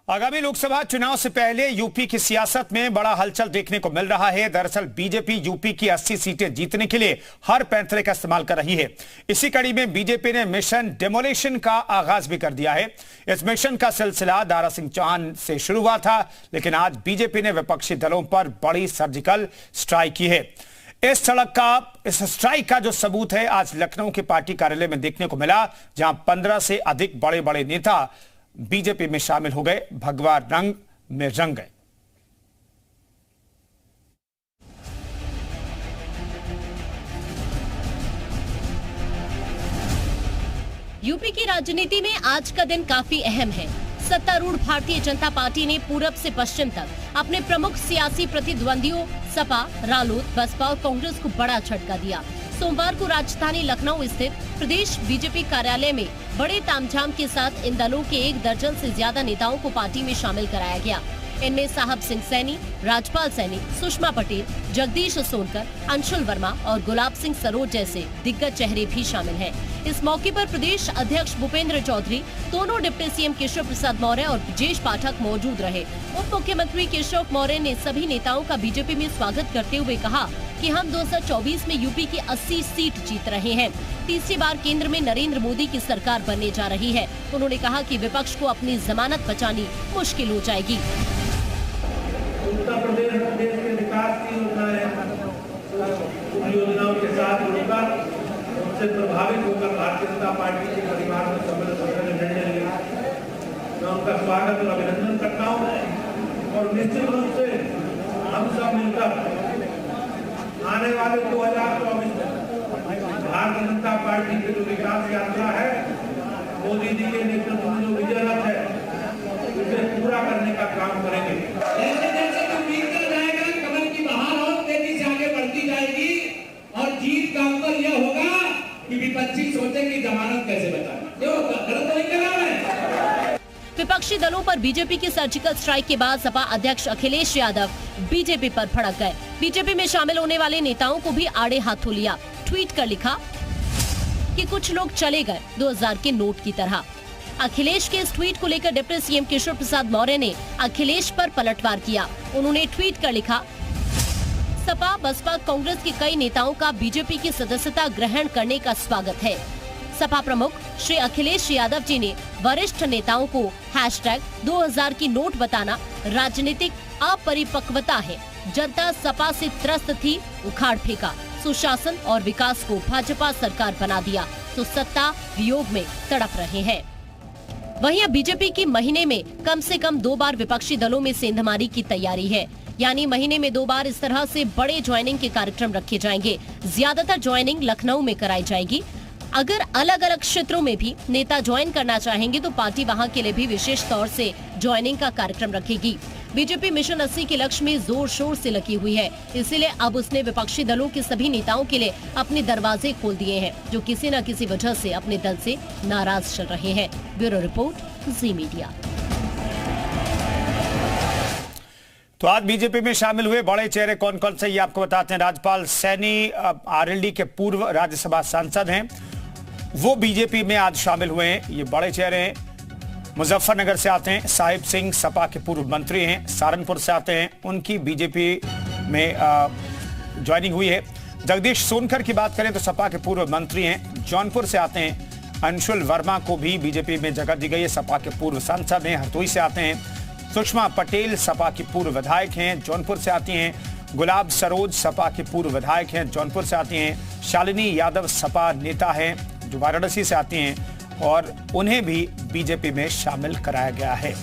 आगामी लोकसभा चुनाव से पहले यूपी की सियासत में बड़ा हलचल देखने को मिल रहा है। दरअसल बीजेपी यूपी की 80 सीटें जीतने के लिए हर पैंतरे का इस्तेमाल कर रही है। इसी कड़ी में बीजेपी ने मिशन डेमोलिशन का आगाज भी कर दिया है। इस मिशन का सिलसिला दारा सिंह चौहान से शुरू हुआ था, लेकिन आज बीजेपी ने विपक्षी दलों पर बड़ी सर्जिकल स्ट्राइक की है। इस स्ट्राइक का जो सबूत है आज लखनऊ के पार्टी कार्यालय में देखने को मिला, जहां 15 से अधिक बड़े बड़े नेता बीजेपी में शामिल हो गए, भगवा रंग में रंग गए। यूपी की राजनीति में आज का दिन काफी अहम है। सत्तारूढ़ भारतीय जनता पार्टी ने पूरब से पश्चिम तक अपने प्रमुख सियासी प्रतिद्वंदियों सपा, रालोद, बसपा और कांग्रेस को बड़ा झटका दिया। सोमवार को राजधानी लखनऊ स्थित प्रदेश बीजेपी कार्यालय में बड़े तामझाम के साथ इन दलों के 1 दर्जन से ज्यादा नेताओं को पार्टी में शामिल कराया गया। इनमें साहब सिंह सैनी, राजपाल सैनी, सुषमा पटेल, जगदीश सोनकर, अंशुल वर्मा और गुलाब सिंह सरोज जैसे दिग्गज चेहरे भी शामिल हैं। इस मौके पर प्रदेश अध्यक्ष भूपेंद्र चौधरी, दोनों डिप्टी सीएम केशव प्रसाद मौर्य और ब्रजेश पाठक मौजूद रहे। उप मुख्यमंत्री केशव मौर्य ने सभी नेताओं का बीजेपी में स्वागत करते हुए कहा कि हम 2024 में यूपी की 80 सीट जीत रहे हैं। तीसरी बार केंद्र में नरेंद्र मोदी की सरकार बनने जा रही है। उन्होंने कहा कि विपक्ष को अपनी जमानत बचानी मुश्किल हो जाएगी। उत्तर प्रदेश देश के विकास की योजना है। उन योजनाओं के साथ जुड़कर उनसे प्रभावित होकर भारतीय जनता पार्टी के परिवार में सम्मिलित होकर निर्णय लिया। मैं उनका स्वागत और अभिनंदन करता हूँ और निश्चित रूप से हम सब मिलकर आने वाले 2024 में भारतीय जनता पार्टी की जो विकास यात्रा है, मोदी जी के नेतृत्व में जो विजय रथ है, उसे पूरा करने का काम करेंगे। और जीत का अंतर यह होगा कि विपक्षी सोचेंगे जमानत कैसे बचाएं। गलत नहीं कर रहा है। विपक्षी दलों पर बीजेपी की सर्जिकल स्ट्राइक के बाद सपा अध्यक्ष अखिलेश यादव बीजेपी पर भड़क गए। बीजेपी में शामिल होने वाले नेताओं को भी आड़े हाथों लिया। ट्वीट कर लिखा कि कुछ लोग चले गए 2000 के नोट की तरह। अखिलेश के इस ट्वीट को लेकर डिप्टी सीएम केशव प्रसाद मौर्य ने अखिलेश पर पलटवार किया। उन्होंने ट्वीट कर लिखा, सपा, बसपा, कांग्रेस के कई नेताओं का बीजेपी की सदस्यता ग्रहण करने का स्वागत है। सपा प्रमुख श्री अखिलेश यादव जी ने वरिष्ठ नेताओं को #2000 की नोट बताना राजनीतिक अपरिपक्वता है। जनता सपा से त्रस्त थी, उखाड़ फेंका। सुशासन और विकास को भाजपा सरकार बना दिया तो सत्ता वियोग में तड़प रहे हैं। वहीं अब बीजेपी की महीने में कम से कम 2 बार विपक्षी दलों में सेंधमारी की तैयारी है। यानी महीने में 2 बार इस तरह से बड़े ज्वाइनिंग के कार्यक्रम रखे जाएंगे। ज्यादातर ज्वाइनिंग लखनऊ में कराई जाएगी। अगर अलग अलग क्षेत्रों में भी नेता ज्वाइन करना चाहेंगे तो पार्टी वहां के लिए भी विशेष तौर से ज्वाइनिंग का कार्यक्रम रखेगी। बीजेपी मिशन 80 के लक्ष्य में जोर शोर से लगी हुई है, इसीलिए अब उसने विपक्षी दलों के सभी नेताओं के लिए अपने दरवाजे खोल दिए हैं, जो किसी न किसी वजह से अपने दल से नाराज चल रहे हैं। ब्यूरो रिपोर्ट, जी मीडिया। तो आज बीजेपी में शामिल हुए बड़े चेहरे कौन कौन से, ये आपको बताते हैं। राजपाल सैनी आरएलडी के पूर्व राज्यसभा सांसद हैं, वो बीजेपी में आज शामिल हुए हैं। ये बड़े चेहरे हैं। मुजफ्फरनगर से आते हैं साहिब सिंह, सपा के पूर्व मंत्री हैं। सहारनपुर से आते हैं, उनकी बीजेपी में ज्वाइनिंग हुई है। जगदीश सोनकर की बात करें तो सपा के पूर्व मंत्री हैं। जौनपुर से आते हैं अंशुल वर्मा को भी बीजेपी में जगह दी गई है, सपा के पूर्व सांसद हैं। हरदोई से आते हैं सुषमा पटेल, सपा की पूर्व विधायक हैं, जौनपुर से आती हैं। गुलाब सरोज सपा के पूर्व विधायक हैं, जौनपुर से आती हैं। शालिनी यादव सपा नेता हैं जो वाराणसी से आती हैं और उन्हें भी बीजेपी में शामिल कराया गया है।